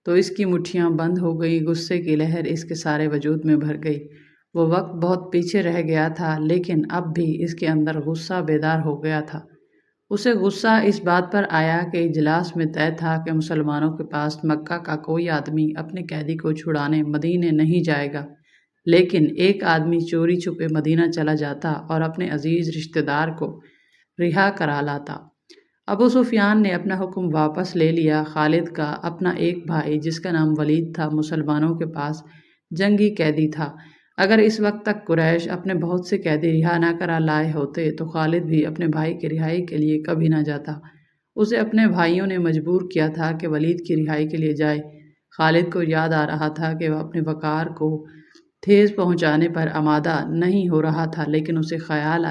تو اس کی مٹھیاں بند ہو گئی، غصے کی لہر اس کے سارے وجود میں بھر گئی۔ وہ وقت بہت پیچھے رہ گیا تھا، لیکن اب بھی اس کے اندر غصہ بیدار ہو گیا تھا۔ اسے غصہ اس بات پر آیا کہ اجلاس میں طے تھا کہ مسلمانوں کے پاس مکہ کا کوئی آدمی اپنے قیدی کو چھڑانے مدینے نہیں جائے گا، لیکن ایک آدمی چوری چھپے مدینہ چلا جاتا اور اپنے عزیز رشتہ دار کو رہا کرا لاتا۔ ابو سفیان نے اپنا حکم واپس لے لیا۔ خالد کا اپنا ایک بھائی جس کا نام ولید تھا مسلمانوں کے پاس جنگی قیدی تھا۔ اگر اس وقت تک قریش اپنے بہت سے قیدی رہا نہ کرا لائے ہوتے تو خالد بھی اپنے بھائی کی رہائی کے لیے کبھی نہ جاتا۔ اسے اپنے بھائیوں نے مجبور کیا تھا کہ ولید کی رہائی کے لیے جائے۔ خالد کو یاد آ رہا تھا کہ وہ اپنے وقار کو ٹھیس پہنچانے پر آمادہ نہیں ہو رہا تھا، لیکن اسے خیال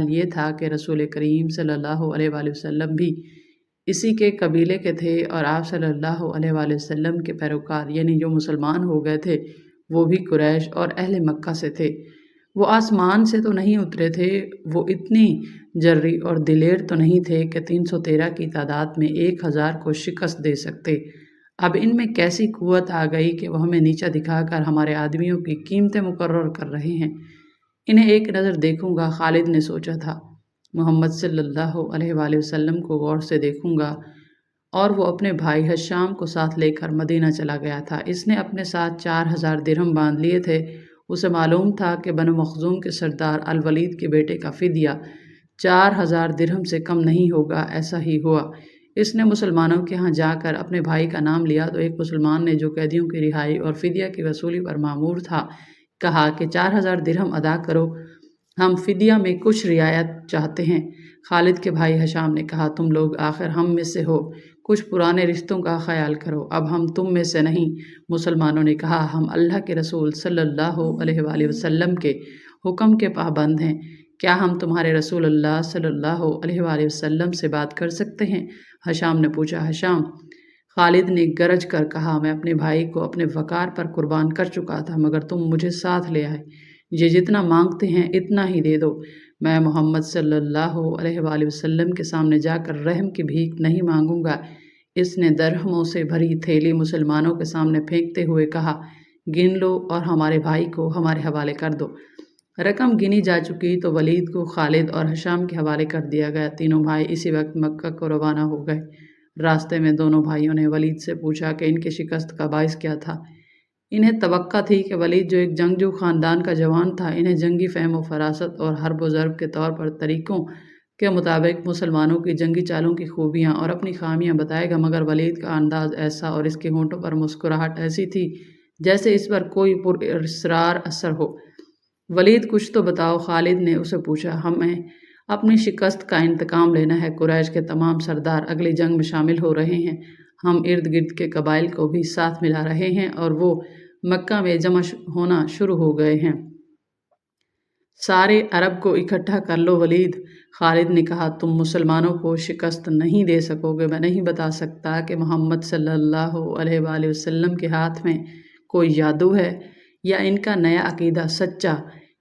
یہ تھا کہ رسول کریم صلی اللہ علیہ وآلہ وسلم بھی اسی کے قبیلے کے تھے اور آپ صلی اللہ علیہ وآلہ وسلم کے پیروکار یعنی جو مسلمان ہو گئے تھے وہ بھی قریش اور اہل مکہ سے تھے۔ وہ آسمان سے تو نہیں اترے تھے، وہ اتنی جرری اور دلیر تو نہیں تھے کہ 313 کی تعداد میں 1000 کو شکست دے سکتے۔ اب ان میں کیسی قوت آ گئی کہ وہ ہمیں نیچا دکھا کر ہمارے آدمیوں کی قیمتیں مقرر کر رہے ہیں۔ انہیں ایک نظر دیکھوں گا، خالد نے سوچا تھا۔ محمد صلی اللہ علیہ وآلہ وسلم کو غور سے دیکھوں گا۔ اور وہ اپنے بھائی حشام کو ساتھ لے کر مدینہ چلا گیا تھا۔ اس نے اپنے ساتھ 4000 درہم باندھ لیے تھے۔ اسے معلوم تھا کہ بنو مخزوم کے سردار الولید کے بیٹے کا فدیہ 4000 درہم سے کم نہیں ہوگا۔ ایسا ہی ہوا۔ اس نے مسلمانوں کے ہاں جا کر اپنے بھائی کا نام لیا تو ایک مسلمان نے جو قیدیوں کی رہائی اور فدیہ کی وصولی پر مامور تھا کہا کہ 4000 درہم ادا کرو، ہم فدیہ میں کچھ رعایت چاہتے ہیں۔ خالد کے بھائی حشام نے کہا تم لوگ آخر ہم میں سے ہو، کچھ پرانے رشتوں کا خیال کرو، اب ہم تم میں سے نہیں۔ مسلمانوں نے کہا ہم اللہ کے رسول صلی اللہ علیہ وآلہ وسلم کے حکم کے پابند ہیں، کیا ہم تمہارے رسول اللہ صلی اللہ علیہ وآلہ وسلم سے بات کر سکتے ہیں؟ حشام نے پوچھا۔ حشام خالد نے گرج کر کہا میں اپنے بھائی کو اپنے وقار پر قربان کر چکا تھا، مگر تم مجھے ساتھ لے آئے، یہ جتنا مانگتے ہیں اتنا ہی دے دو۔ میں محمد صلی اللہ علیہ وآلہ وسلم کے سامنے جا کر رحم کی بھیک نہیں مانگوں گا۔ اس نے درہموں سے بھری تھیلی مسلمانوں کے سامنے پھینکتے ہوئے کہا گن لو اور ہمارے بھائی کو ہمارے حوالے کر دو۔ رقم گنی جا چکی تو ولید کو خالد اور حشام کے حوالے کر دیا گیا۔ تینوں بھائی اسی وقت مکہ کو روانہ ہو گئے۔ راستے میں دونوں بھائیوں نے ولید سے پوچھا کہ ان کی شکست کا باعث کیا تھا۔ انہیں توقع تھی کہ ولید جو ایک جنگجو خاندان کا جوان تھا انہیں جنگی فہم و فراست اور حرب و ضرب کے طور پر طریقوں کے مطابق مسلمانوں کی جنگی چالوں کی خوبیاں اور اپنی خامیاں بتائے گا، مگر ولید کا انداز ایسا اور اس کے ہونٹوں پر مسکراہٹ ایسی تھی جیسے اس پر کوئی پراسرار اثر ہو۔ ولید کچھ تو بتاؤ، خالد نے اسے پوچھا۔ ہمیں اپنی شکست کا انتقام لینا ہے، قریش کے تمام سردار اگلی جنگ میں شامل ہو رہے ہیں، ہم ارد گرد کے قبائل کو بھی ساتھ ملا رہے ہیں اور وہ مکہ میں جمع ہونا شروع ہو گئے ہیں۔ سارے عرب کو اکٹھا کر لو ولید، خالد نے کہا تم مسلمانوں کو شکست نہیں دے سکو گے۔ میں نہیں بتا سکتا کہ محمد صلی اللہ علیہ وآلہ وسلم کے ہاتھ میں کوئی جادو ہے یا ان کا نیا عقیدہ سچا،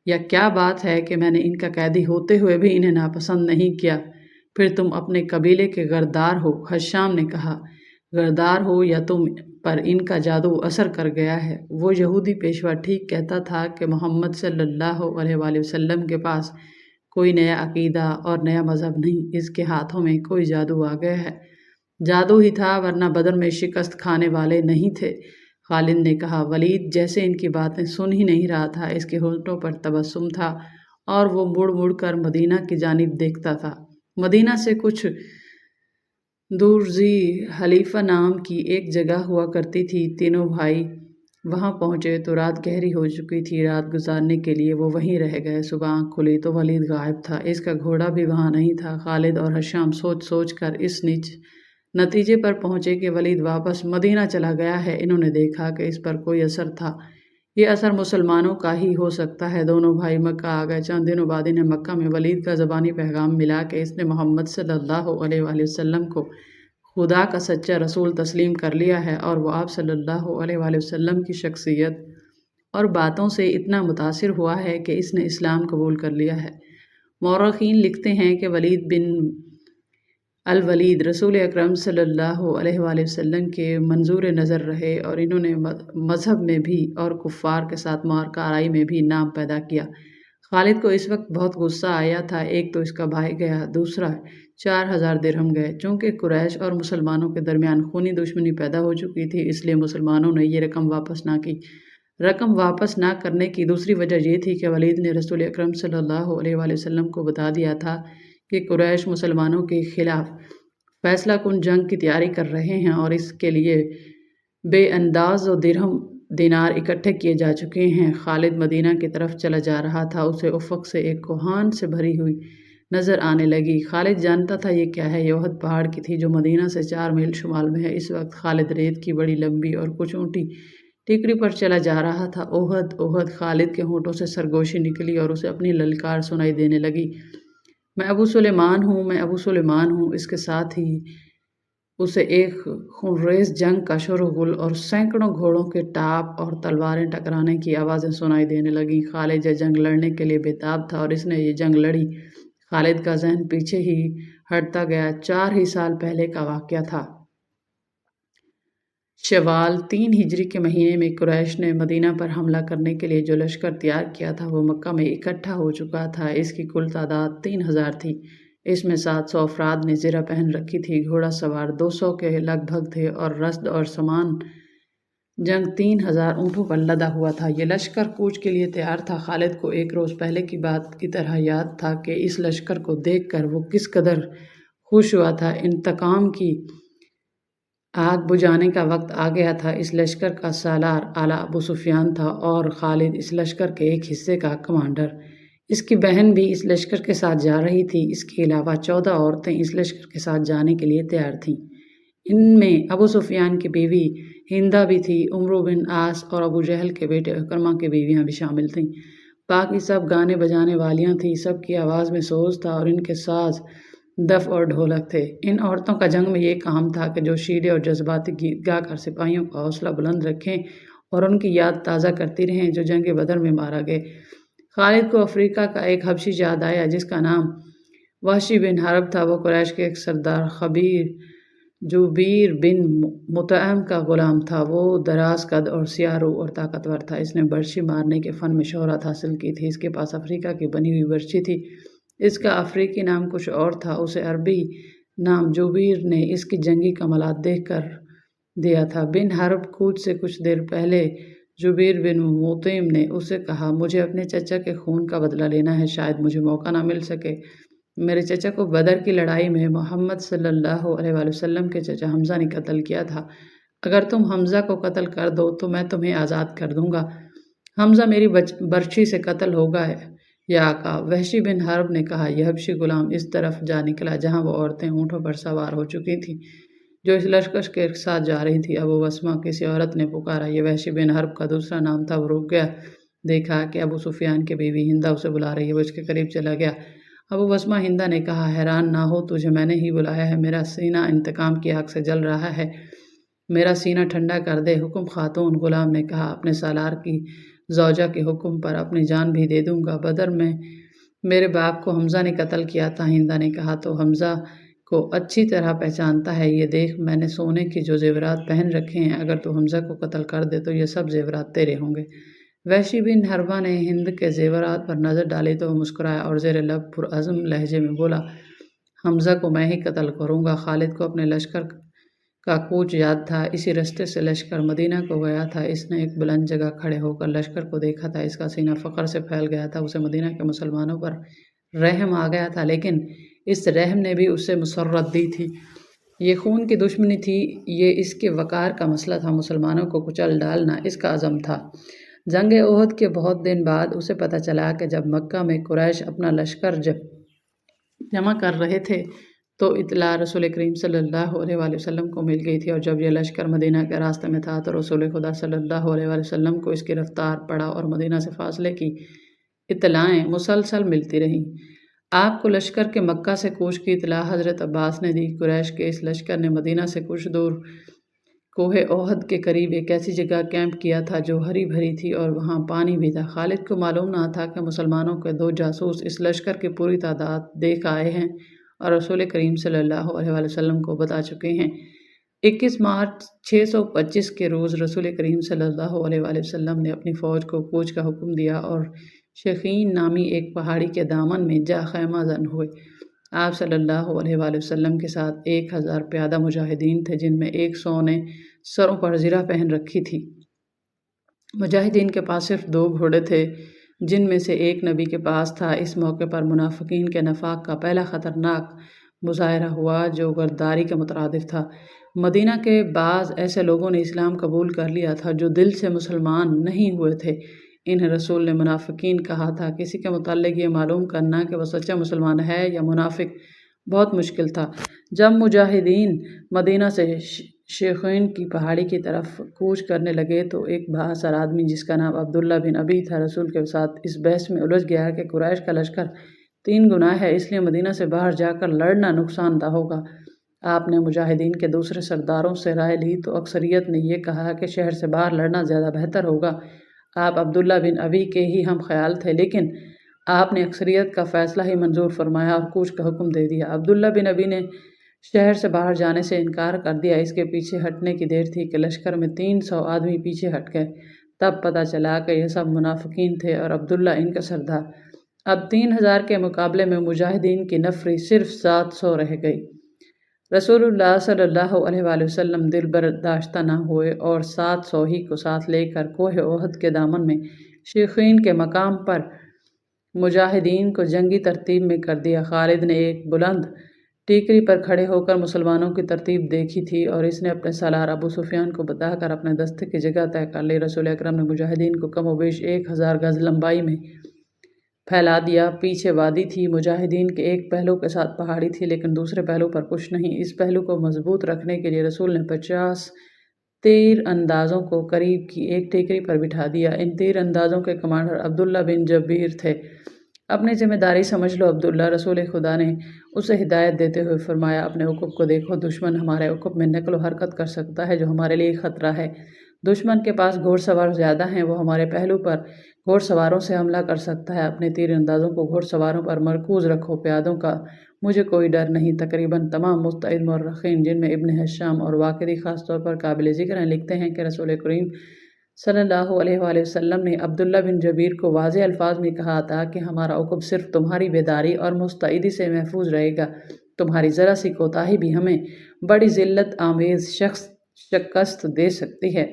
یا کیا بات ہے کہ میں نے ان کا قیدی ہوتے ہوئے بھی انہیں ناپسند نہیں کیا۔ پھر تم اپنے قبیلے کے غردار ہو، حشام نے کہا۔ غردار ہو یا تم پر ان کا جادو اثر کر گیا ہے۔ وہ یہودی پیشوا ٹھیک کہتا تھا کہ محمد صلی اللہ علیہ وآلہ وسلم کے پاس کوئی نیا عقیدہ اور نیا مذہب نہیں، اس کے ہاتھوں میں کوئی جادو آ گیا ہے۔ جادو ہی تھا ورنہ بدر میں شکست کھانے والے نہیں تھے، خالد نے کہا۔ ولید جیسے ان کی باتیں سن ہی نہیں رہا تھا، اس کے ہونٹوں پر تبسم تھا اور وہ مڑ مڑ کر مدینہ کی جانب دیکھتا تھا۔ مدینہ سے کچھ دور ذی حلیفہ نام کی ایک جگہ ہوا کرتی تھی۔ تینوں بھائی وہاں پہنچے تو رات گہری ہو چکی تھی۔ رات گزارنے کے لیے وہ وہیں رہ گئے۔ صبح آنکھ کھلی تو ولید غائب تھا، اس کا گھوڑا بھی وہاں نہیں تھا۔ خالد اور حشام سوچ سوچ کر اس نتیجے پر پہنچے کہ ولید واپس مدینہ چلا گیا ہے۔ انہوں نے دیکھا کہ اس پر کوئی اثر تھا، یہ اثر مسلمانوں کا ہی ہو سکتا ہے۔ دونوں بھائی مکہ آ گئے۔ چند دنوں بعد انہیں مکہ میں ولید کا زبانی پیغام ملا کہ اس نے محمد صلی اللہ علیہ وآلہ وسلم کو خدا کا سچا رسول تسلیم کر لیا ہے اور وہ آپ صلی اللہ علیہ وآلہ وسلم کی شخصیت اور باتوں سے اتنا متاثر ہوا ہے کہ اس نے اسلام قبول کر لیا ہے۔ مورخین لکھتے ہیں کہ ولید بن الولید رسول اکرم صلی اللہ علیہ وآلہ وسلم کے منظور نظر رہے اور انہوں نے مذہب میں بھی اور کفار کے ساتھ مارکارائی میں بھی نام پیدا کیا۔ خالد کو اس وقت بہت غصہ آیا تھا، ایک تو اس کا بھائی گیا، دوسرا 4000 درہم گئے۔ چونکہ قریش اور مسلمانوں کے درمیان خونی دشمنی پیدا ہو چکی تھی، اس لیے مسلمانوں نے یہ رقم واپس نہ کی۔ رقم واپس نہ کرنے کی دوسری وجہ یہ تھی کہ ولید نے رسول اکرم صلی اللہ علیہ وآلہ وسلم کو بتا دیا تھا کہ قریش مسلمانوں کے خلاف فیصلہ کن جنگ کی تیاری کر رہے ہیں اور اس کے لیے بے انداز و درہم دینار اکٹھے کیے جا چکے ہیں۔ خالد مدینہ کی طرف چلا جا رہا تھا، اسے افق سے ایک کوہان سے بھری ہوئی نظر آنے لگی۔ خالد جانتا تھا یہ کیا ہے، یہ احد پہاڑ کی تھی جو مدینہ سے 4 میل شمال میں ہے۔ اس وقت خالد ریت کی بڑی لمبی اور کچھ اونٹی ٹیکری پر چلا جا رہا تھا۔ احد احد خالد کے ہونٹوں سے سرگوشی نکلی اور اسے اپنی للکار سنائی دینے لگی، میں ابو سلیمان ہوں، میں ابو سلیمان ہوں۔ اس کے ساتھ ہی اسے ایک خونریز جنگ کا شورغل اور سینکڑوں گھوڑوں کے ٹاپ اور تلواریں ٹکرانے کی آوازیں سنائی دینے لگیں۔ خالد یہ جنگ لڑنے کے لیے بےتاب تھا اور اس نے یہ جنگ لڑی۔ خالد کا ذہن پیچھے ہی ہٹتا گیا۔ 4 ہی سال پہلے کا واقعہ تھا۔ شوال 3 ہجری کے مہینے میں قریش نے مدینہ پر حملہ کرنے کے لیے جو لشکر تیار کیا تھا وہ مکہ میں اکٹھا ہو چکا تھا۔ اس کی کل تعداد 3000 تھی۔ اس میں 700 افراد نے زرہ پہن رکھی تھی، گھوڑا سوار 200 کے لگ بھگ تھے اور رسد اور سامان جنگ 3000 اونٹوں پر لدا ہوا تھا۔ یہ لشکر کوچ کے لیے تیار تھا۔ خالد کو ایک روز پہلے کی بات کی طرح یاد تھا کہ اس لشکر کو دیکھ کر وہ کس قدر خوش ہوا تھا۔ انتقام کی آگ بجھانے کا وقت آ گیا تھا۔ اس لشکر کا سالار اعلیٰ ابو سفیان تھا اور خالد اس لشکر کے ایک حصے کا کمانڈر۔ اس کی بہن بھی اس لشکر کے ساتھ جا رہی تھی۔ اس کے علاوہ 14 عورتیں اس لشکر کے ساتھ جانے کے لیے تیار تھیں۔ ان میں ابو سفیان کی بیوی ہندہ بھی تھی، عمرو بن عاص اور ابو جہل کے بیٹے عکرمہ کی بیویاں بھی شامل تھیں۔ باقی سب گانے بجانے والیاں تھیں، سب کی آواز میں سوز تھا اور ان کے ساز دف اور ڈھولک تھے۔ ان عورتوں کا جنگ میں یہ کام تھا کہ جو شیرے اور جذباتی گیت گا کر سپاہیوں کا حوصلہ بلند رکھیں اور ان کی یاد تازہ کرتی رہیں جو جنگ بدر میں مارا گئے۔ خالد کو افریقہ کا ایک حبشی یاد آیا جس کا نام وحشی بن حرب تھا۔ وہ قریش کے ایک سردار خبیر جبیر بن مطعم کا غلام تھا۔ وہ دراز قد اور سیاہ رو اور طاقتور تھا۔ اس نے برچھی مارنے کے فن میں شہرت حاصل کی تھی۔ اس کے پاس افریقہ کی بنی ہوئی برچھی تھی۔ اس کا افریقی نام کچھ اور تھا۔ اسے عربی نام جبیر نے اس کی جنگی کمالات دیکھ کر دیا تھا۔ بن حرب کوچ سے کچھ دیر پہلے جبیر بن مطعم نے اسے کہا، مجھے اپنے چچا کے خون کا بدلہ لینا ہے، شاید مجھے موقع نہ مل سکے۔ میرے چچا کو بدر کی لڑائی میں محمد صلی اللہ علیہ وآلہ وسلم کے چچا حمزہ نے قتل کیا تھا۔ اگر تم حمزہ کو قتل کر دو تو میں تمہیں آزاد کر دوں گا۔ حمزہ میری برچھی سے قتل ہوگا یا آقا؟ وحشی بن حرب نے کہا۔ یہ حبشی غلام اس طرف جا نکلا جہاں وہ عورتیں اونٹوں پر سوار ہو چکی تھیں جو اس لشکر کے ساتھ جا رہی تھی۔ ابو وسمہ کسی عورت نے پکارا، یہ وحشی بن حرب کا دوسرا نام تھا۔ وہ رک گیا، دیکھا کہ ابو سفیان کی بیوی ہندہ اسے بلا رہی ہے۔ وہ اس کے قریب چلا گیا۔ ابو وسمہ ہندہ نے کہا، حیران نہ ہو، تجھے میں نے ہی بلایا ہے۔ میرا سینہ انتقام کی آگ سے جل رہا ہے، میرا سینہ ٹھنڈا کر دے۔ حکم خاتون، غلام نے کہا، اپنے سالار کی زوجہ کے حکم پر اپنی جان بھی دے دوں گا۔ بدر میں میرے باپ کو حمزہ نے قتل کیا تھا۔ ہندہ نے کہا، تو حمزہ کو اچھی طرح پہچانتا ہے۔ یہ دیکھ، میں نے سونے کے جو زیورات پہن رکھے ہیں، اگر تو حمزہ کو قتل کر دے تو یہ سب زیورات تیرے ہوں گے۔ وحشی بن حربہ نے ہند کے زیورات پر نظر ڈالی تو وہ مسکرایا اور زیر لب پرعزم لہجے میں بولا، حمزہ کو میں ہی قتل کروں گا۔ خالد کو اپنے لشکر کا کوچ یاد تھا۔ اسی رستے سے لشکر مدینہ کو گیا تھا۔ اس نے ایک بلند جگہ کھڑے ہو کر لشکر کو دیکھا تھا۔ اس کا سینہ فخر سے پھیل گیا تھا۔ اسے مدینہ کے مسلمانوں پر رحم آ گیا تھا، لیکن اس رحم نے بھی اسے مسرت دی تھی۔ یہ خون کی دشمنی تھی، یہ اس کے وقار کا مسئلہ تھا۔ مسلمانوں کو کچل ڈالنا اس کا عزم تھا۔ جنگ احد کے بہت دن بعد اسے پتہ چلا کہ جب مکہ میں قریش اپنا لشکر جمع کر رہے تھے تو اطلاع رسول کریم صلی اللہ علیہ وآلہ وسلم کو مل گئی تھی، اور جب یہ لشکر مدینہ کے راستے میں تھا تو رسول خدا صلی اللہ علیہ وآلہ وسلم کو اس کی رفتار پڑا اور مدینہ سے فاصلے کی اطلاعیں مسلسل ملتی رہیں۔ آپ کو لشکر کے مکہ سے کوچ کی اطلاع حضرت عباس نے دی۔ قریش کے اس لشکر نے مدینہ سے کچھ دور کوہ احد کے قریب ایک ایسی جگہ کیمپ کیا تھا جو ہری بھری تھی اور وہاں پانی بھی تھا۔ خالد کو معلوم نہ تھا کہ مسلمانوں کے 2 جاسوس اس لشکر کی پوری تعداد دیکھ آئے ہیں اور رسول کریم صلی اللہ علیہ وآلہ وسلم کو بتا چکے ہیں۔ 21 مارچ 625 کے روز رسول کریم صلی اللہ علیہ وآلہ وسلم نے اپنی فوج کو کوچ کا حکم دیا اور شیخین نامی ایک پہاڑی کے دامن میں جا خیمہ زن ہوئے۔ آپ صلی اللہ علیہ وآلہ وسلم کے ساتھ 1000 پیادہ مجاہدین تھے، جن میں 100 نے سروں پر زرہ پہن رکھی تھی۔ مجاہدین کے پاس صرف 2 گھوڑے تھے، جن میں سے ایک نبی کے پاس تھا۔ اس موقع پر منافقین کے نفاق کا پہلا خطرناک مظاہرہ ہوا، جو غداری کے مترادف تھا۔ مدینہ کے بعض ایسے لوگوں نے اسلام قبول کر لیا تھا جو دل سے مسلمان نہیں ہوئے تھے۔ انہیں رسول نے منافقین کہا تھا۔ کسی کے متعلق یہ معلوم کرنا کہ وہ سچا مسلمان ہے یا منافق بہت مشکل تھا۔ جب مجاہدین مدینہ سے شیخین کی پہاڑی کی طرف کوچ کرنے لگے تو ایک بااثر آدمی جس کا نام عبداللہ بن ابی تھا، رسول کے ساتھ اس بحث میں الجھ گیا کہ قریش کا لشکر 3 گنا ہے، اس لیے مدینہ سے باہر جا کر لڑنا نقصان دہ ہوگا۔ آپ نے مجاہدین کے دوسرے سرداروں سے رائے لی تو اکثریت نے یہ کہا کہ شہر سے باہر لڑنا زیادہ بہتر ہوگا۔ آپ عبداللہ بن ابی کے ہی ہم خیال تھے، لیکن آپ نے اکثریت کا فیصلہ ہی منظور فرمایا اور کوچ کا حکم دے دیا۔ عبداللہ بن ابی نے شہر سے باہر جانے سے انکار کر دیا۔ اس کے پیچھے ہٹنے کی دیر تھی کہ لشکر میں 300 آدمی پیچھے ہٹ گئے۔ تب پتہ چلا کہ یہ سب منافقین تھے اور عبداللہ ان کا سردار۔ اب 3000 کے مقابلے میں مجاہدین کی نفری صرف 700 رہ گئی۔ رسول اللہ صلی اللہ علیہ وآلہ وسلم دل برداشتہ نہ ہوئے اور 700 ہی کو ساتھ لے کر کوہ احد کے دامن میں شیخین کے مقام پر مجاہدین کو جنگی ترتیب میں کر دیا۔ خالد نے ایک بلند ٹیکری پر کھڑے ہو کر مسلمانوں کی ترتیب دیکھی تھی اور اس نے اپنے سالار ابو سفیان کو بتا کر اپنے دستے کی جگہ طے کر لی۔ رسول اکرم نے مجاہدین کو کم و بیش 1000 گز لمبائی میں پھیلا دیا۔ پیچھے وادی تھی، مجاہدین کے ایک پہلو کے ساتھ پہاڑی تھی، لیکن دوسرے پہلو پر کچھ نہیں۔ اس پہلو کو مضبوط رکھنے کے لیے رسول نے 50 تیر اندازوں کو قریب کی ایک ٹیکری پر بٹھا دیا۔ ان تیر اندازوں کے کمانڈر عبداللہ بن جبیر تھے۔ اپنی ذمہ داری سمجھ لو عبداللہ، رسول خدا نے اسے ہدایت دیتے ہوئے فرمایا، اپنے عقب کو دیکھو، دشمن ہمارے عقب میں نقل و حرکت کر سکتا ہے جو ہمارے لیے خطرہ ہے۔ دشمن کے پاس گھوڑ سوار زیادہ ہیں، وہ ہمارے پہلو پر گھوڑ سواروں سے حملہ کر سکتا ہے۔ اپنے تیر اندازوں کو گھوڑ سواروں پر مرکوز رکھو، پیادوں کا مجھے کوئی ڈر نہیں۔ تقریباً تمام مستعد مورخین، جن میں ابن ہشام اور واقدی خاص طور پر قابل ذکر ہیں، لکھتے ہیں کہ رسول کریم صلی اللہ علیہ وآلہ وسلم نے عبداللہ بن جبیر کو واضح الفاظ میں کہا تھا کہ ہمارا عقب صرف تمہاری بیداری اور مستعدی سے محفوظ رہے گا، تمہاری ذرا سی کوتاہی بھی ہمیں بڑی ذلت آمیز شکست دے سکتی ہے۔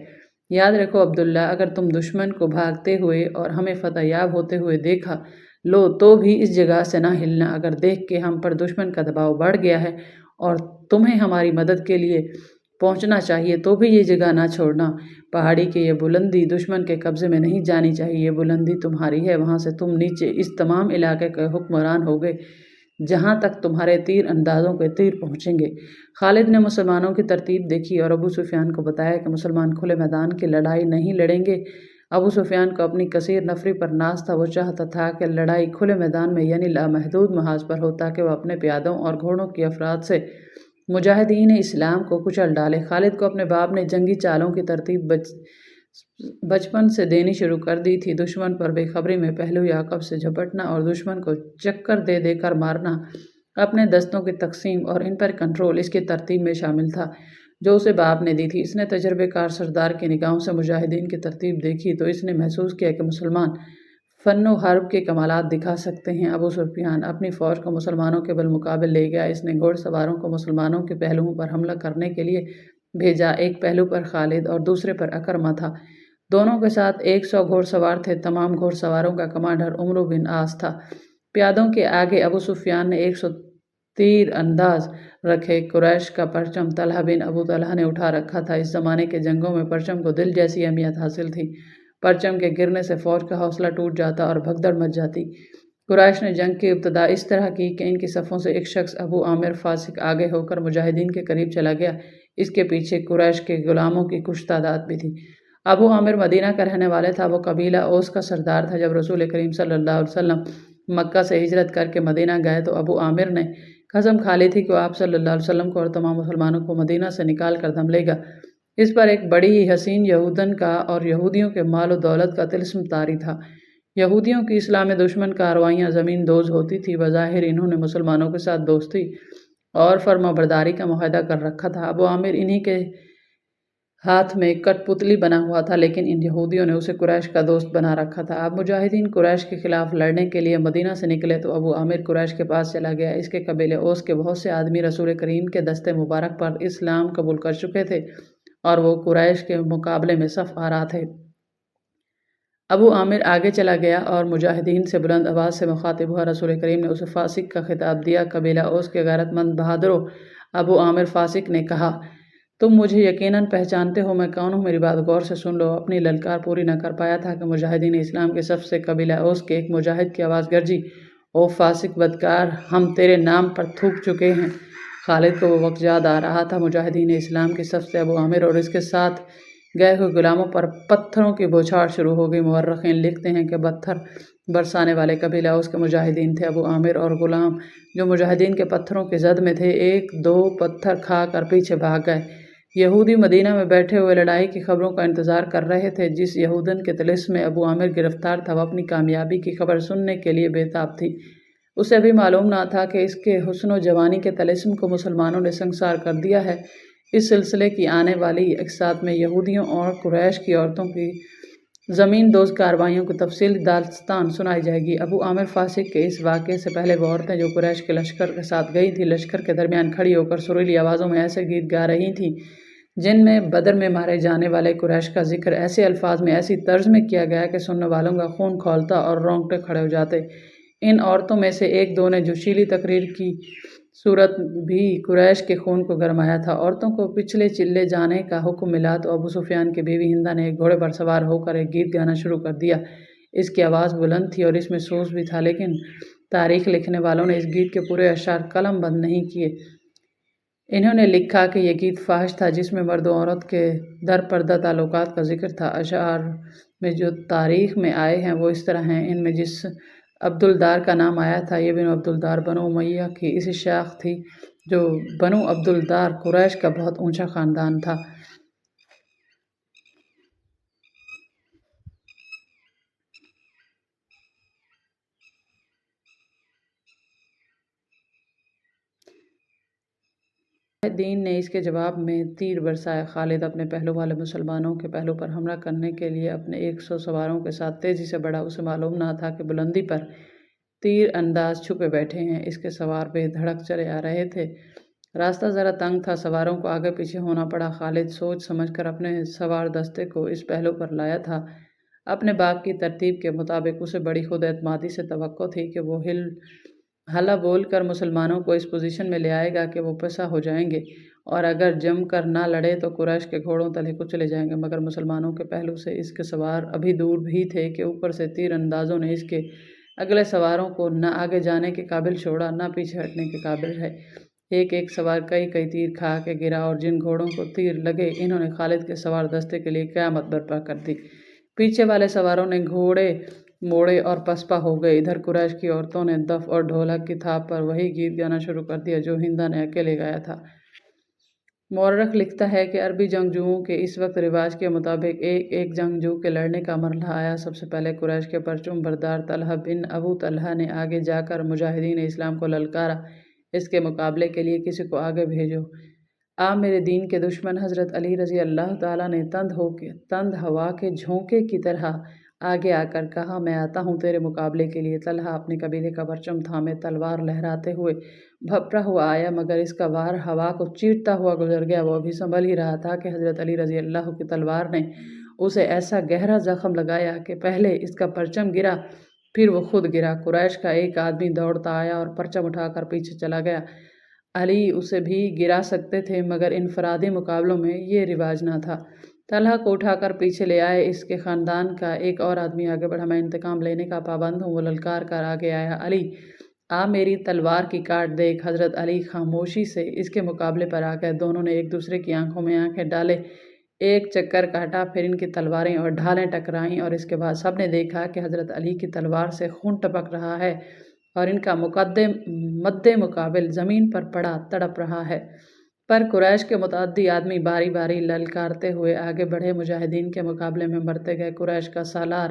یاد رکھو عبداللہ، اگر تم دشمن کو بھاگتے ہوئے اور ہمیں فتح یاب ہوتے ہوئے دیکھا لو تو بھی اس جگہ سے نہ ہلنا۔ اگر دیکھ کے ہم پر دشمن کا دباؤ بڑھ گیا ہے اور تمہیں ہماری مدد کے لیے پہنچنا چاہیے تو بھی یہ جگہ نہ چھوڑنا۔ پہاڑی کی یہ بلندی دشمن کے قبضے میں نہیں جانی چاہیے، یہ بلندی تمہاری ہے، وہاں سے تم نیچے اس تمام علاقے کے حکمران ہوگے جہاں تک تمہارے تیر اندازوں کے تیر پہنچیں گے۔ خالد نے مسلمانوں کی ترتیب دیکھی اور ابو سفیان کو بتایا کہ مسلمان کھلے میدان کی لڑائی نہیں لڑیں گے۔ ابو سفیان کو اپنی کثیر نفری پر ناز تھا، وہ چاہتا تھا کہ لڑائی کھلے میدان میں یعنی لامحدود محاذ پر ہو تاکہ وہ اپنے پیادوں اور گھوڑوں کی افراد سے مجاہدین اسلام کو کچل ڈالے۔ خالد کو اپنے باپ نے جنگی چالوں کی ترتیب بچپن سے دینی شروع کر دی تھی۔ دشمن پر بے خبری میں پہلو یا عقب سے جھپٹنا اور دشمن کو چکر دے دے کر مارنا، اپنے دستوں کی تقسیم اور ان پر کنٹرول اس کی ترتیب میں شامل تھا جو اسے باپ نے دی تھی۔ اس نے تجربے کار سردار کی نگاہوں سے مجاہدین کی ترتیب دیکھی تو اس نے محسوس کیا کہ مسلمان فن و حرب کے کمالات دکھا سکتے ہیں۔ ابو سفیان اپنی فوج کو مسلمانوں کے بالمقابل لے گیا۔ اس نے گھوڑ سواروں کو مسلمانوں کے پہلوؤں پر حملہ کرنے کے لیے بھیجا۔ ایک پہلو پر خالد اور دوسرے پر اکرمہ تھا، دونوں کے ساتھ 100 گھوڑ سوار تھے۔ تمام گھوڑ سواروں کا کمانڈر عمرو بن عاص تھا۔ پیادوں کے آگے ابو سفیان نے 100 تیر انداز رکھے۔ قریش کا پرچم طلحہ بن ابو طلحہ نے اٹھا رکھا تھا۔ اس زمانے کے جنگوں میں پرچم کو دل جیسی اہمیت حاصل تھی۔ پرچم کے گرنے سے فوج کا حوصلہ ٹوٹ جاتا اور بھگدڑ مچ جاتی۔ قریش نے جنگ کی ابتدا اس طرح کی کہ ان کی صفوں سے ایک شخص ابو عامر فاسق آگے ہو کر مجاہدین کے قریب چلا گیا۔ اس کے پیچھے قریش کے غلاموں کی کچھ تعداد بھی تھی۔ ابو عامر مدینہ کا رہنے والا تھا، وہ قبیلہ اوس کا سردار تھا۔ جب رسول کریم صلی اللہ علیہ وسلم مکہ سے ہجرت کر کے مدینہ گئے تو ابو عامر نے قسم کھا لی تھی کہ وہ آپ صلی اللہ علیہ وسلم کو اور تمام مسلمانوں کو مدینہ سے نکال کر دم لے گا۔ اس پر ایک بڑی ہی حسین یہودن کا اور یہودیوں کے مال و دولت کا طلسم طاری تھا۔ یہودیوں کی اسلام دشمن کارروائیاں زمین دوز ہوتی تھی۔ بظاہر انہوں نے مسلمانوں کے ساتھ دوستی اور فرما برداری کا معاہدہ کر رکھا تھا۔ ابو عامر انہی کے ہاتھ میں کٹ پتلی بنا ہوا تھا، لیکن ان یہودیوں نے اسے قریش کا دوست بنا رکھا تھا۔ اب مجاہدین قریش کے خلاف لڑنے کے لیے مدینہ سے نکلے تو ابو عامر قریش کے پاس چلا گیا۔ اس کے قبیلے اوس کے بہت سے آدمی رسول کریم کے دست مبارک پر اسلام قبول کر چکے تھے اور وہ قریش کے مقابلے میں صف آرا تھے۔ ابو عامر آگے چلا گیا اور مجاہدین سے بلند آواز سے مخاطب ہوا۔ رسول کریم نے اسے فاسق کا خطاب دیا۔ قبیلہ اوس کے غیرت مند بہادروں، ابو عامر فاسق نے کہا، تم مجھے یقیناً پہچانتے ہو، میں کون ہوں، میری بات غور سے سن لو۔ اپنی للکار پوری نہ کر پایا تھا کہ مجاہدین اسلام کے صف سے قبیلہ اوس کے ایک مجاہد کی آواز گرجی، او فاسق بدکار، ہم تیرے نام پر تھوک چکے ہیں۔ خالد کو وہ وقت یاد آ رہا تھا۔ مجاہدین اسلام کی صف سے ابو عامر اور اس کے ساتھ گئے ہوئے غلاموں پر پتھروں کی بوچھاڑ شروع ہو گئی۔ مورخین لکھتے ہیں کہ پتھر برسانے والے قبیلہ اوس کے مجاہدین تھے۔ ابو عامر اور غلام جو مجاہدین کے پتھروں کی زد میں تھے، ایک دو پتھر کھا کر پیچھے بھاگ گئے۔ یہودی مدینہ میں بیٹھے ہوئے لڑائی کی خبروں کا انتظار کر رہے تھے۔ جس یہودن کے طلسم میں ابو عامر گرفتار تھا، وہ اپنی کامیابی کی خبر سننے کے لیے بے تاب تھی۔ اسے ابھی معلوم نہ تھا کہ اس کے حسن و جوانی کے طلسم کو مسلمانوں نے سنگسار کر دیا ہے۔ اس سلسلے کی آنے والی اقساط میں یہودیوں اور قریش کی عورتوں کی زمین دوز کارروائیوں کی تفصیلی داستان سنائی جائے گی۔ ابو عامر فاسق کے اس واقعے سے پہلے وہ عورتیں جو قریش کے لشکر کے ساتھ گئی تھیں، لشکر کے درمیان کھڑی ہو کر سریلی آوازوں میں ایسے گیت گا رہی تھیں جن میں بدر میں مارے جانے والے قریش کا ذکر ایسے الفاظ میں، ایسی طرز میں کیا گیا کہ سننے والوں کا خون کھولتا اور رونگٹے کھڑے ہو جاتے۔ ان عورتوں میں سے ایک دو نے جوشیلی تقریر کی صورت بھی قریش کے خون کو گرمایا تھا۔ عورتوں کو پچھلے چلے جانے کا حکم ملا تو ابو سفیان کی بیوی ہندہ نے ایک گھوڑے پر سوار ہو کر ایک گیت گانا شروع کر دیا۔ اس کی آواز بلند تھی اور اس میں سوز بھی تھا، لیکن تاریخ لکھنے والوں نے اس گیت کے پورے اشعار قلم بند نہیں کیے۔ انہوں نے لکھا کہ یہ گیت فاحش تھا، جس میں مرد و عورت کے در پردہ تعلقات کا ذکر تھا۔ اشعار میں جو تاریخ میں آئے ہیں وہ اس طرح ہیں۔ ان میں جس عبدالدار کا نام آیا تھا، یہ بنو عبدالدار بنو امیہ کی اسی شاخ تھی۔ جو بنو عبدالدار قریش کا بہت اونچا خاندان تھا۔ دین نے اس کے جواب میں تیر برسائے۔ خالد اپنے پہلو والے مسلمانوں کے پہلو پر حملہ کرنے کے لیے اپنے 100 سواروں کے ساتھ تیزی سے بڑھا۔ اسے معلوم نہ تھا کہ بلندی پر تیر انداز چھپے بیٹھے ہیں۔ اس کے سوار بے دھڑک چلے آ رہے تھے۔ راستہ ذرا تنگ تھا، سواروں کو آگے پیچھے ہونا پڑا۔ خالد سوچ سمجھ کر اپنے سوار دستے کو اس پہلو پر لایا تھا۔ اپنے باپ کی ترتیب کے مطابق اسے بڑی خود اعتمادی سے توقع تھی کہ وہ ہلا بول کر مسلمانوں کو اس پوزیشن میں لے آئے گا کہ وہ پسا ہو جائیں گے، اور اگر جم کر نہ لڑے تو قریش کے گھوڑوں تلے کچلے جائیں گے۔ مگر مسلمانوں کے پہلو سے اس کے سوار ابھی دور بھی تھے کہ اوپر سے تیر اندازوں نے اس کے اگلے سواروں کو نہ آگے جانے کے قابل چھوڑا، نہ پیچھے ہٹنے کے قابل ہے۔ ایک ایک سوار کئی کئی تیر کھا کے گرا، اور جن گھوڑوں کو تیر لگے انہوں نے خالد کے سوار دستے کے لیے قیامت برپا کر دی۔ پیچھے والے سواروں نے گھوڑے موڑے اور پسپا ہو گئے۔ ادھر قریش کی عورتوں نے دف اور ڈھولک کی تھاپ پر وہی گیت گانا شروع کر دیا جو ہندہ نے اکیلے گایا تھا۔ مورخ لکھتا ہے کہ عربی جنگجوؤں کے اس وقت رواج کے مطابق ایک ایک جنگجو کے لڑنے کا مرحلہ آیا۔ سب سے پہلے قریش کے پرچم بردار طلحہ بن ابو طلحہ نے آگے جا کر مجاہدین اسلام کو للکارا، اس کے مقابلے کے لیے کسی کو آگے بھیجو۔ میرے دین کے دشمن حضرت علی رضی اللہ تعالیٰ نے تند ہوا کے جھونکے کی طرح آگے آ کر کہا، میں آتا ہوں تیرے مقابلے کے لیے۔ طلحہ اپنے قبیلے کا پرچم تھامے تلوار لہراتے ہوئے بھپرا ہوا آیا، مگر اس کا وار ہوا کو چیرتا ہوا گزر گیا۔ وہ ابھی سنبھل ہی رہا تھا کہ حضرت علی رضی اللہ کی تلوار نے اسے ایسا گہرا زخم لگایا کہ پہلے اس کا پرچم گرا، پھر وہ خود گرا۔ قریش کا ایک آدمی دوڑتا آیا اور پرچم اٹھا کر پیچھے چلا گیا۔ علی اسے بھی گرا سکتے تھے، مگر انفرادی مقابلوں میں یہ رواج نہ تھا۔ طلحہ کو اٹھا کر پیچھے لے آئے۔ اس کے خاندان کا ایک اور آدمی آگے بڑھا، میں انتقام لینے کا پابند ہوں، وہ للکار کر آگے آیا، علی میری تلوار کی کاٹ دیکھ۔ حضرت علی خاموشی سے اس کے مقابلے پر آ گئے۔ دونوں نے ایک دوسرے کی آنکھوں میں آنکھیں ڈالے، ایک چکر کاٹا، پھر ان کی تلواریں اور ڈھالیں ٹکرائیں، اور اس کے بعد سب نے دیکھا کہ حضرت علی کی تلوار سے خون ٹپک رہا ہے اور ان کا مد مقابل زمین پر پڑا تڑپ رہا ہے۔ پر قریش کے متعدی آدمی باری باری للکارتے ہوئے آگے بڑھے، مجاہدین کے مقابلے میں مرتے گئے۔ قریش کا سالار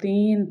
3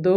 2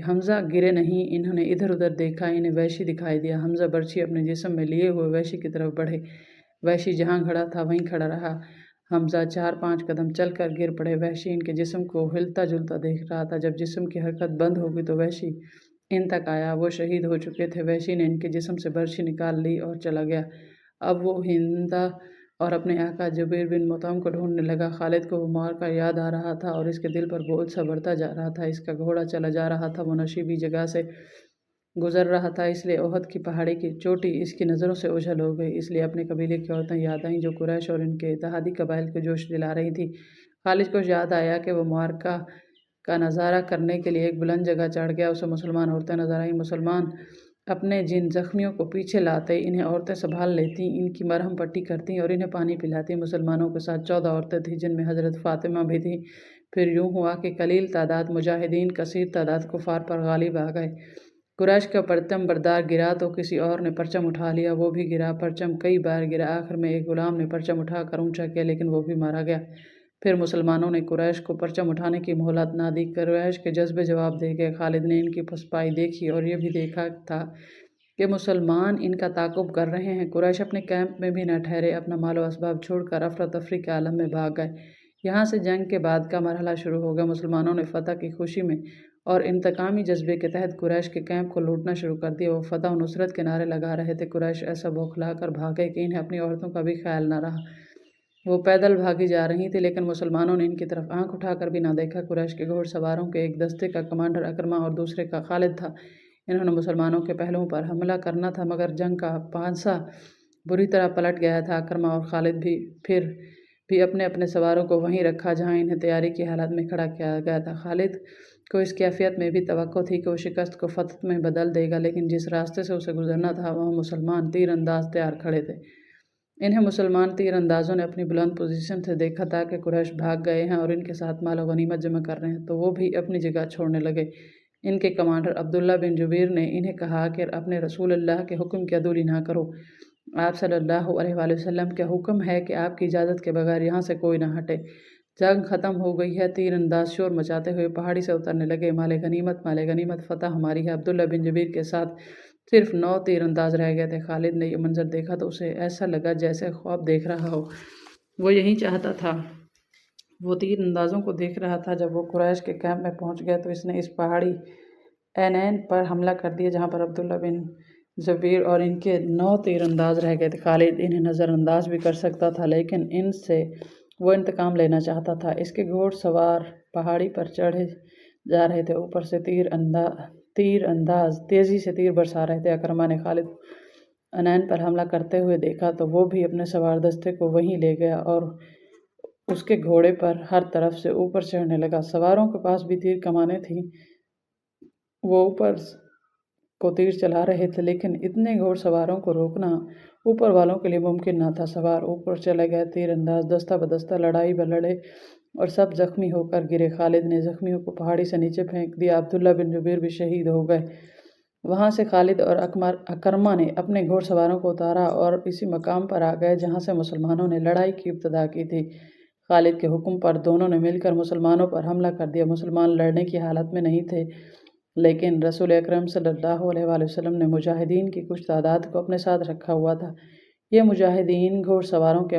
حمزہ گرے نہیں، انہوں نے ادھر ادھر دیکھا، انہیں وحشی دکھائی دیا۔ حمزہ برچھی اپنے جسم میں لیے ہوئے وحشی کی طرف بڑھے۔ وحشی جہاں کھڑا تھا وہیں کھڑا رہا۔ حمزہ 4-5 قدم چل کر گر پڑے۔ وحشی ان کے جسم کو ہلتا جلتا دیکھ رہا تھا۔ جب جسم کی حرکت بند ہو گئی تو وحشی ان تک آیا۔ وہ شہید ہو چکے تھے۔ وحشی نے ان کے جسم سے برچھی نکال لی اور چلا گیا۔ اب وہ ہندہ اور اپنے آقا جبیر بن مطعم کو ڈھونڈنے لگا۔ خالد کو وہ معرکہ یاد آ رہا تھا اور اس کے دل پر بوجھ سا بڑھتا جا رہا تھا۔ اس کا گھوڑا چلا جا رہا تھا، وہ نشیبی جگہ سے گزر رہا تھا، اس لیے احد کی پہاڑی کی چوٹی اس کی نظروں سے اوجھل ہو گئی۔ اس لیے اپنے قبیلے کی عورتیں یاد آئیں جو قریش اور ان کے اتحادی قبائل کو جوش دلا رہی تھیں۔ خالد کو یاد آیا کہ وہ معرکہ کا نظارہ کرنے کے لیے ایک بلند جگہ چڑھ گیا۔ اسے مسلمان عورتیں نظر آئیں۔ مسلمان اپنے جن زخمیوں کو پیچھے لاتے، انہیں عورتیں سنبھال لیتیں، ان کی مرہم پٹی کرتیں اور انہیں پانی پلاتیں۔ مسلمانوں کے ساتھ 14 عورتیں تھیں جن میں حضرت فاطمہ بھی تھیں۔ پھر یوں ہوا کہ قلیل تعداد مجاہدین کثیر تعداد کفار پر غالب آ گئے۔ قریش کا پرچم بردار گرا تو کسی اور نے پرچم اٹھا لیا، وہ بھی گرا۔ پرچم کئی بار گرا، آخر میں ایک غلام نے پرچم اٹھا کر اونچا کیا لیکن وہ بھی مارا گیا۔ پھر مسلمانوں نے قریش کو پرچم اٹھانے کی مہلت نہ دی۔ قریش کے جذبے جواب دے گئے۔ خالد نے ان کی پسپائی دیکھی اور یہ بھی دیکھا تھا کہ مسلمان ان کا تعاقب کر رہے ہیں۔ قریش اپنے کیمپ میں بھی نہ ٹھہرے، اپنا مال و اسباب چھوڑ کر افراتفری کے عالم میں بھاگ گئے۔ یہاں سے جنگ کے بعد کا مرحلہ شروع ہو گیا۔ مسلمانوں نے فتح کی خوشی میں اور انتقامی جذبے کے تحت قریش کے کیمپ کو لوٹنا شروع کر دیا۔ وہ فتح و نصرت کے نعرے لگا رہے تھے۔ قریش ایسا بوکھلا کر بھاگے کہ انہیں اپنی عورتوں کا بھی خیال نہ رہا۔ وہ پیدل بھاگی جا رہی تھیں لیکن مسلمانوں نے ان کی طرف آنکھ اٹھا کر بھی نہ دیکھا۔ قریش کے گھوڑ سواروں کے ایک دستے کا کمانڈر اکرمہ اور دوسرے کا خالد تھا۔ انہوں نے مسلمانوں کے پہلوؤں پر حملہ کرنا تھا مگر جنگ کا پانسا بری طرح پلٹ گیا تھا۔ اکرمہ اور خالد پھر بھی اپنے اپنے سواروں کو وہیں رکھا جہاں انہیں تیاری کی حالت میں کھڑا کیا گیا تھا۔ خالد کو اس کیفیت میں بھی توقع تھی کہ وہ شکست کو فتح میں بدل دے گا، لیکن جس راستے سے اسے گزرنا تھا وہاں مسلمان تیر انداز تیار کھڑے تھے۔ انہیں مسلمان تیر اندازوں نے اپنی بلند پوزیشن سے دیکھا تھا کہ قریش بھاگ گئے ہیں اور ان کے ساتھ مال و غنیمت جمع کر رہے ہیں، تو وہ بھی اپنی جگہ چھوڑنے لگے۔ ان کے کمانڈر عبداللہ بن جبیر نے انہیں کہا کہ اپنے رسول اللہ کے حکم کی عدولی نہ کرو۔ آپ صلی اللہ علیہ وآلہ وسلم کا حکم ہے کہ آپ کی اجازت کے بغیر یہاں سے کوئی نہ ہٹے۔ جنگ ختم ہو گئی ہے۔ تیر انداز شور مچاتے ہوئے پہاڑی سے اترنے لگے۔ مال غنیمت، مال غنیمت، فتح ہماری ہے۔ عبداللہ بن جبیر کے ساتھ صرف 9 تیر انداز رہ گئے تھے۔ خالد نے یہ منظر دیکھا تو اسے ایسا لگا جیسے خواب دیکھ رہا ہو۔ وہ یہی چاہتا تھا۔ وہ تیر اندازوں کو دیکھ رہا تھا۔ جب وہ قریش کے کیمپ میں پہنچ گئے تو اس نے اس پہاڑی اینین پر حملہ کر دیا جہاں پر عبداللہ بن جبیر اور ان کے 9 تیر انداز رہ گئے تھے۔ خالد انہیں نظر انداز بھی کر سکتا تھا لیکن ان سے وہ انتقام لینا چاہتا تھا۔ اس کے گھوڑ سوار پہاڑی پر چڑھے جا رہے تھے، اوپر سے تیر انداز تیزی سے تیر برسا رہے تھے۔ اکرمہ نے خالد اینین پر حملہ کرتے ہوئے دیکھا تو وہ بھی اپنے سوار دستے کو وہیں لے گیا اور اس کے گھوڑے پر ہر طرف سے اوپر چڑھنے لگا۔ سواروں کے پاس بھی تیر کمانیں تھیں، وہ اوپر کو تیر چلا رہے تھے لیکن اتنے گھوڑ سواروں کو روکنا اوپر والوں کے لیے ممکن نہ تھا۔ سوار اوپر چلے گئے، تیر انداز دستہ بدستہ لڑائی لڑے اور سب زخمی ہو کر گرے۔ خالد نے زخمیوں کو پہاڑی سے نیچے پھینک دیا۔ عبداللہ بن جبیر بھی شہید ہو گئے۔ وہاں سے خالد اور اکرمہ نے اپنے گھوڑ سواروں کو اتارا اور اسی مقام پر آ گئے جہاں سے مسلمانوں نے لڑائی کی ابتدا کی تھی۔ خالد کے حکم پر دونوں نے مل کر مسلمانوں پر حملہ کر دیا۔ مسلمان لڑنے کی حالت میں نہیں تھے لیکن رسول اکرم صلی اللہ علیہ وآلہ وسلم نے مجاہدین کی کچھ تعداد کو اپنے ساتھ رکھا ہوا تھا۔ یہ مجاہدین گھوڑ سواروں کے